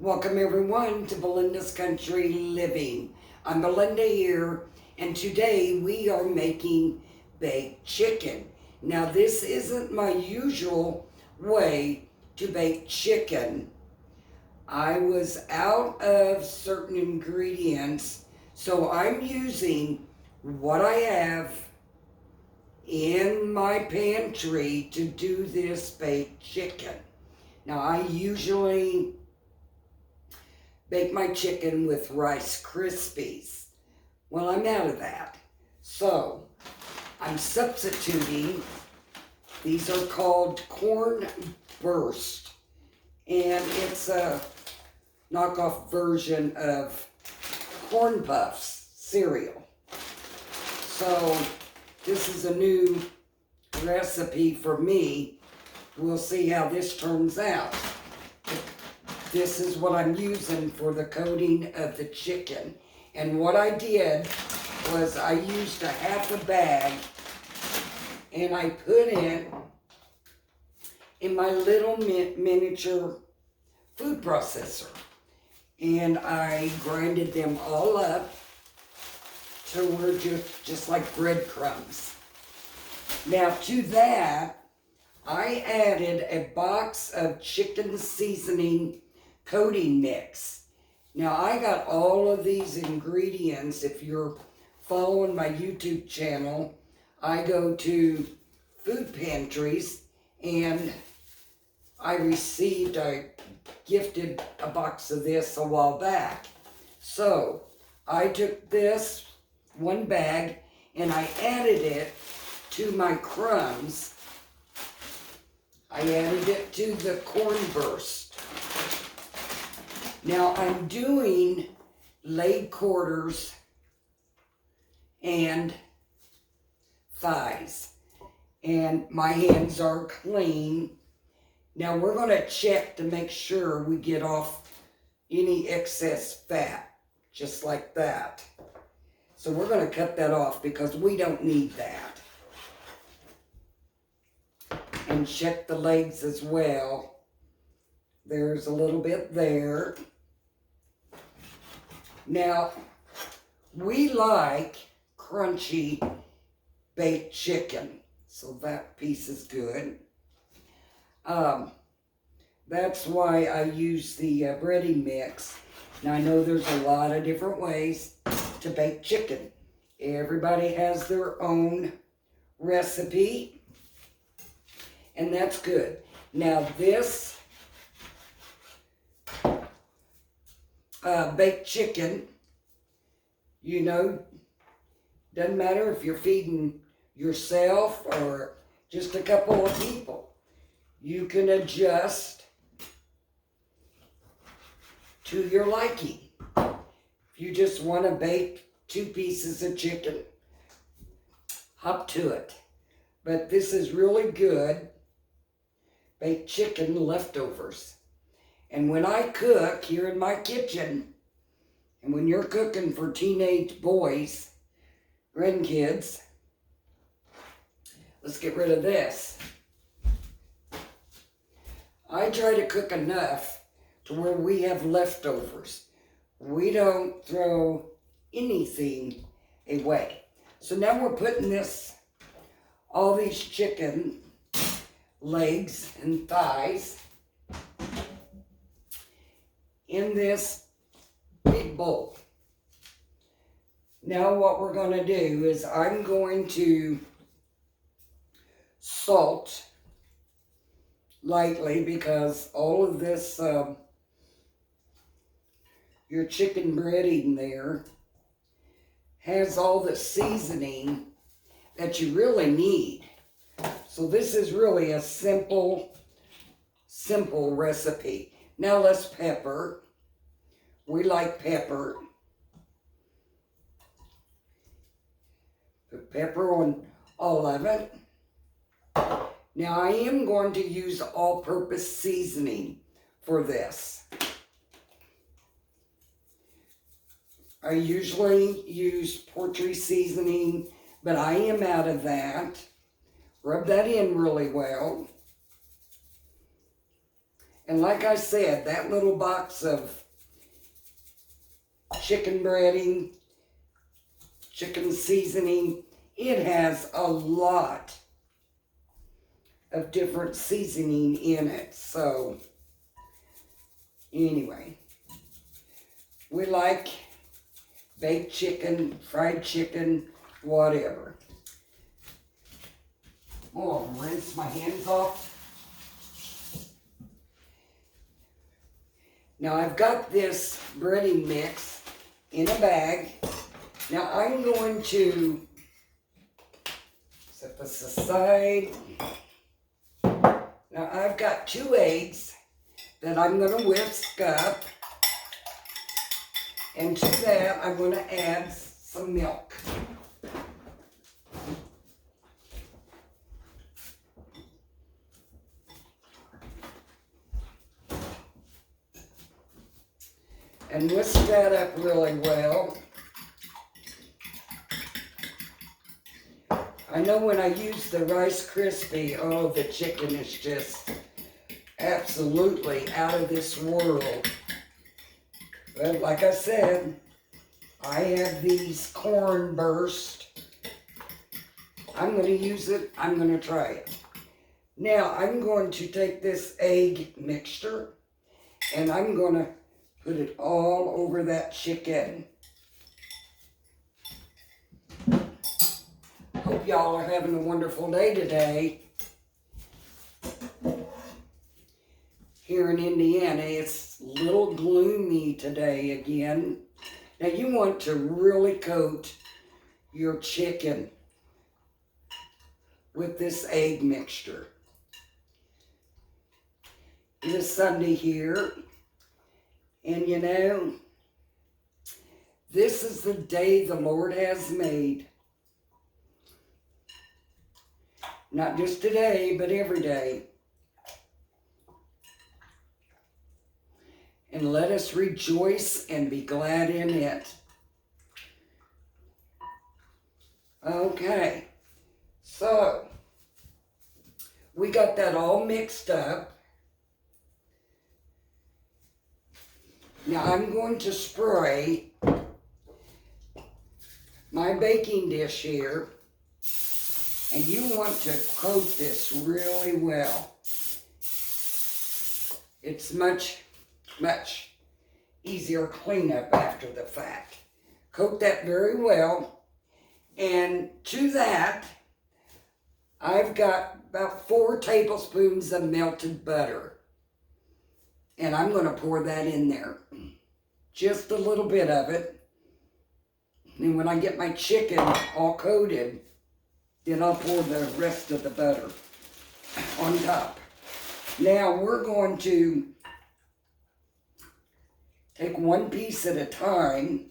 Welcome everyone to Belinda's Country Living. I'm Belinda here, and today we are making baked chicken. Now this isn't my usual way to bake chicken. I was out of certain ingredients, so I'm using what I have in my pantry to do this baked chicken. Now I usually bake my chicken with Rice Krispies. Well, I'm out of that. So, I'm substituting, these are called Corn Burst, and it's a knockoff version of Corn Puffs cereal. So, this is a new recipe for me. We'll see how this turns out. This is what I'm using for the coating of the chicken. And what I did was I used a half a bag and I put it in my little miniature food processor. And I grinded them all up to where just like breadcrumbs. Now to that, I added a box of chicken seasoning coating mix. Now I got all of these ingredients. If you're following my YouTube channel, I go to food pantries and I gifted a box of this a while back. So I took this one bag and I added it to my crumbs. I added it to the Corn Burst. Now I'm doing leg quarters and thighs. And my hands are clean. Now we're going to check to make sure we get off any excess fat, just like that. So we're going to cut that off because we don't need that. And check the legs as well. There's a little bit there. Now, we like crunchy baked chicken, so that piece is good. That's why I use the breading mix. Now, I know there's a lot of different ways to bake chicken. Everybody has their own recipe, and that's good. Now, this baked chicken, you know, doesn't matter if you're feeding yourself or just a couple of people. You can adjust to your liking. If you just want to bake 2 pieces of chicken, hop to it. But this is really good baked chicken leftovers. And when I cook here in my kitchen, and when you're cooking for teenage boys, grandkids, let's get rid of this. I try to cook enough to where we have leftovers. We don't throw anything away. So now we're putting all these chicken legs and thighs in this big bowl. Now what we're going to do is I'm going to salt lightly because all of this, your chicken breading there has all the seasoning that you really need. So this is really a simple recipe. Now let's pepper. We like pepper. Put pepper on all of it. Now I am going to use all-purpose seasoning for this. I usually use poultry seasoning, but I am out of that. Rub that in really well. And like I said, that little box of chicken breading, chicken seasoning, it has a lot of different seasoning in it. So, anyway, we like baked chicken, fried chicken, whatever. Oh, I'll rinse my hands off. Now I've got this breading mix in a bag. Now I'm going to set this aside. Now I've got 2 eggs that I'm going to whisk up. And to that I'm going to add some milk. And whisk that up really well. I know when I use the Rice Krispie, oh, the chicken is just absolutely out of this world. But like I said, I have these corn burst. I'm going to use it. I'm going to try it. Now, I'm going to take this egg mixture and I'm going to put it all over that chicken. Hope y'all are having a wonderful day today. Here in Indiana, it's a little gloomy today again. Now you want to really coat your chicken with this egg mixture. It is Sunday here. And you know, this is the day the Lord has made. Not just today, but every day. And let us rejoice and be glad in it. Okay, so we got that all mixed up. Now I'm going to spray my baking dish here, and you want to coat this really well. It's much easier cleanup after the fact. Coat that very well, and to that I've got about 4 tablespoons of melted butter. And I'm going to pour that in there. Just a little bit of it. And when I get my chicken all coated, then I'll pour the rest of the butter on top. Now we're going to take 1 piece at a time,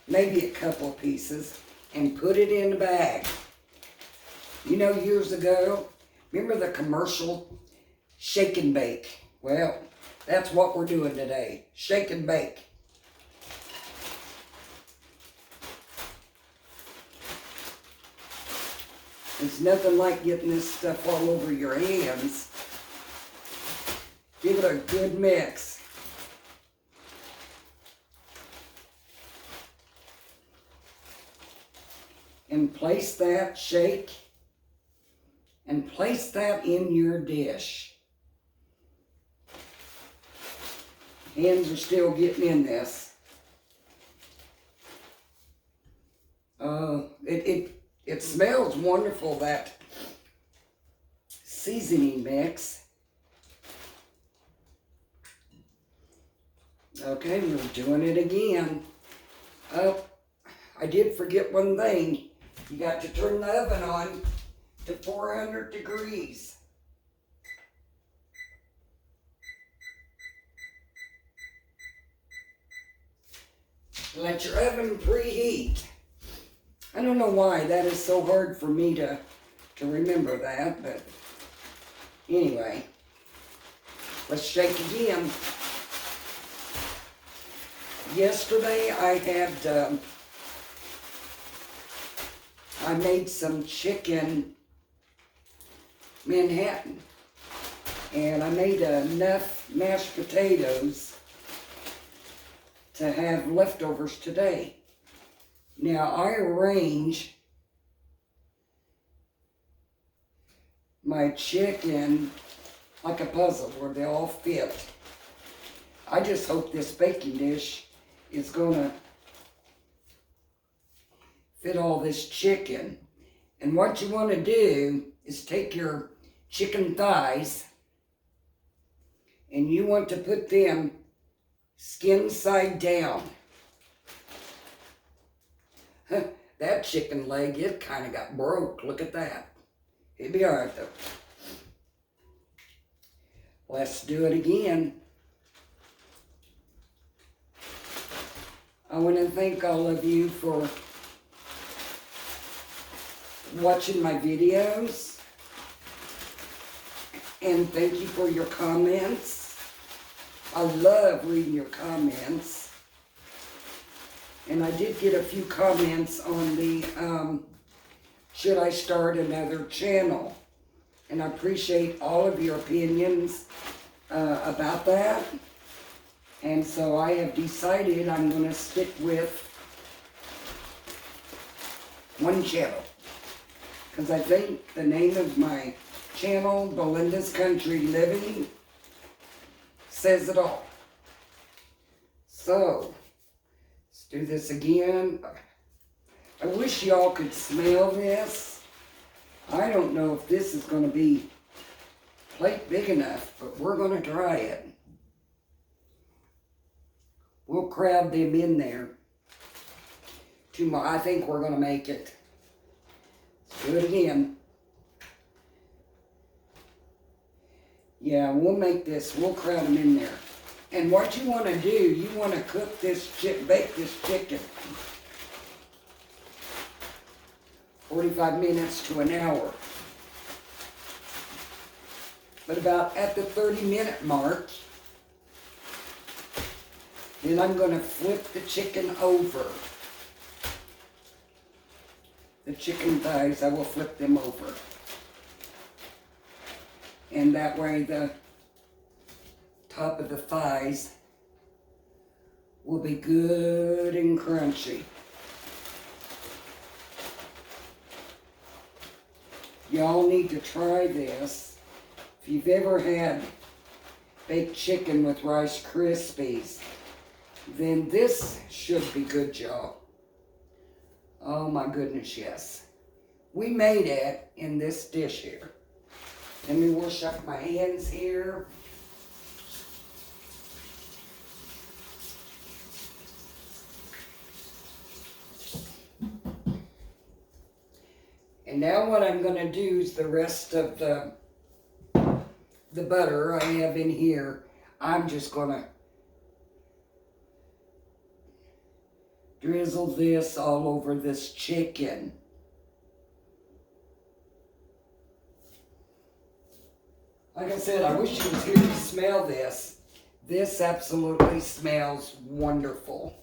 maybe a couple of pieces, and put it in a bag. You know, years ago, remember the commercial Shake and Bake? Well, that's what we're doing today. Shake and bake. It's nothing like getting this stuff all over your hands. Give it a good mix. And place that, shake, and place that in your dish. Hands are still getting in this. It smells wonderful, that seasoning mix. Okay, we're doing it again. Oh, I did forget one thing. You got to turn the oven on to 400 degrees. Let your oven preheat. I don't know why that is so hard for me to remember that, but anyway, let's shake again. Yesterday I made some chicken Manhattan, And I made enough mashed potatoes to have leftovers today. Now I arrange my chicken like a puzzle where they all fit. I just hope this baking dish is gonna fit all this chicken. And what you want to do is take your chicken thighs and you want to put them skin side down. That chicken leg, it kind of got broke. Look at that. It'd be all right though. Let's do it again. I want to thank all of you for watching my videos. And thank you for your comments. I love reading your comments. And I did get a few comments on the, should I start another channel? And I appreciate all of your opinions about that. And so I have decided I'm going to stick with one channel. Because I think the name of my channel, Belinda's Country Living, says it all. So, let's do this again. I wish y'all could smell this. I don't know if this is going to be plate big enough, but we're going to try it. We'll crowd them in there. I think we're going to make it. Let's do it again. Yeah, we'll make this. We'll crowd them in there. And what you want to do, you want to cook this, bake this chicken 45 minutes to an hour. But about at the 30-minute mark, then I'm going to flip the chicken over. The chicken thighs, I will flip them over. And that way the top of the thighs will be good and crunchy. Y'all need to try this. If you've ever had baked chicken with Rice Krispies, then this should be good, y'all. Oh my goodness, yes. We made it in this dish here. Let me wash up my hands here. And now what I'm going to do is the rest of the butter I have in here, I'm just going to drizzle this all over this chicken. Like I said, I wish you was here to smell this. This absolutely smells wonderful.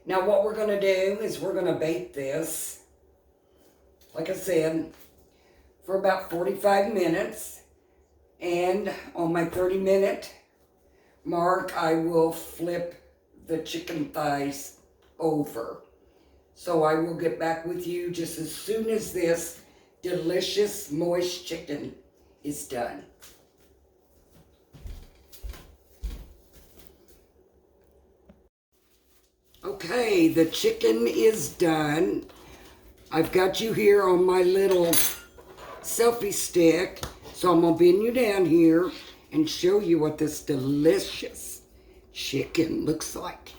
Now what we're going to do is we're going to bake this, like I said, for about 45 minutes. And on my 30-minute mark, I will flip the chicken thighs over. So I will get back with you just as soon as this delicious, moist chicken is done. Okay, the chicken is done. I've got you here on my little selfie stick, so I'm gonna bend you down here and show you what this delicious chicken looks like.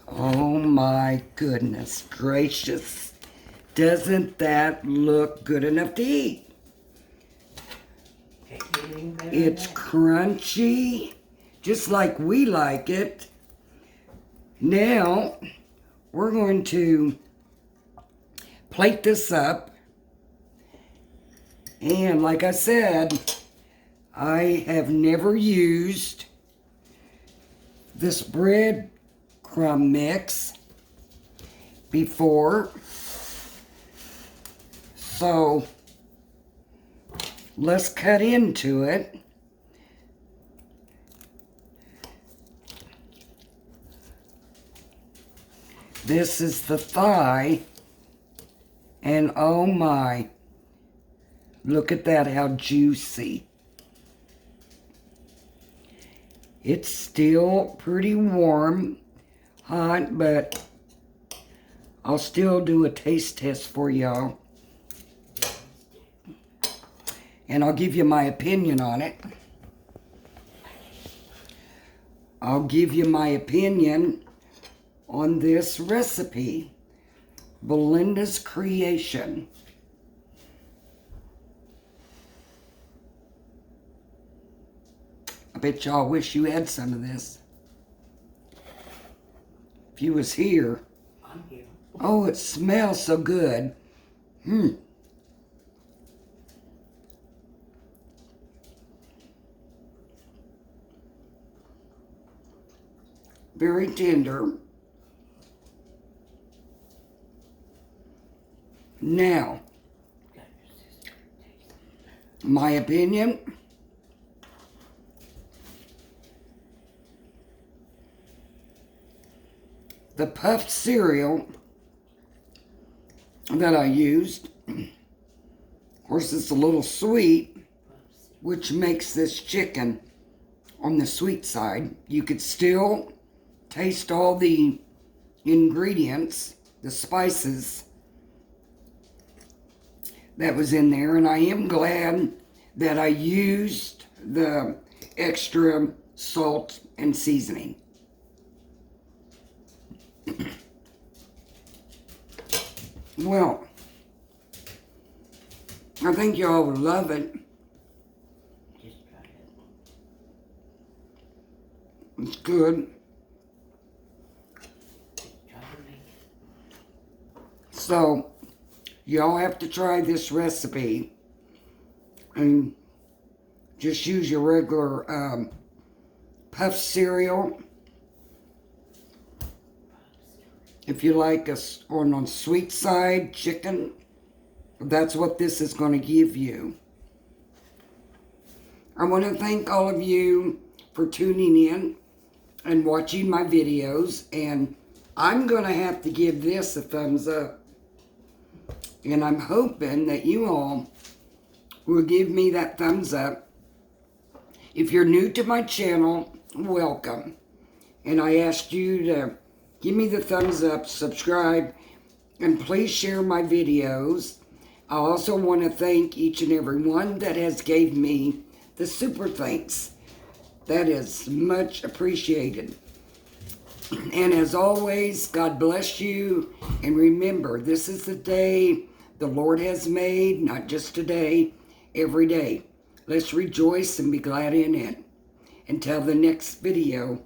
Oh my goodness gracious. Doesn't that look good enough to eat? It's crunchy, just like we like it. Now, we're going to plate this up. And like I said, I have never used this breadcrumb mix before. So let's cut into it. This is the thigh, and oh my, look at that, how juicy. It's still pretty warm, hot, but I'll still do a taste test for y'all. And I'll give you my opinion on it. I'll give you my opinion on this recipe. Belinda's creation. I bet y'all wish you had some of this. If you was here. I'm here. Oh, it smells so good. Very tender. Now, my opinion, the puffed cereal that I used, of course it's a little sweet, which makes this chicken on the sweet side. You could still taste all the ingredients, the spices that was in there, and I am glad that I used the extra salt and seasoning. Well, I think y'all will love it. Just try it. It's good. Try to make it. So, y'all have to try this recipe and just use your regular puffed cereal. If you like us on sweet side chicken, that's what this is going to give you. I want to thank all of you for tuning in and watching my videos, and I'm going to have to give this a thumbs up. And I'm hoping that you all will give me that thumbs up. If you're new to my channel, welcome. And I ask you to give me the thumbs up, subscribe, and please share my videos. I also want to thank each and every one that has gave me the super thanks. That is much appreciated. And as always, God bless you. And remember, this is the day the Lord has made, not just today, every day. Let's rejoice and be glad in it. Until the next video.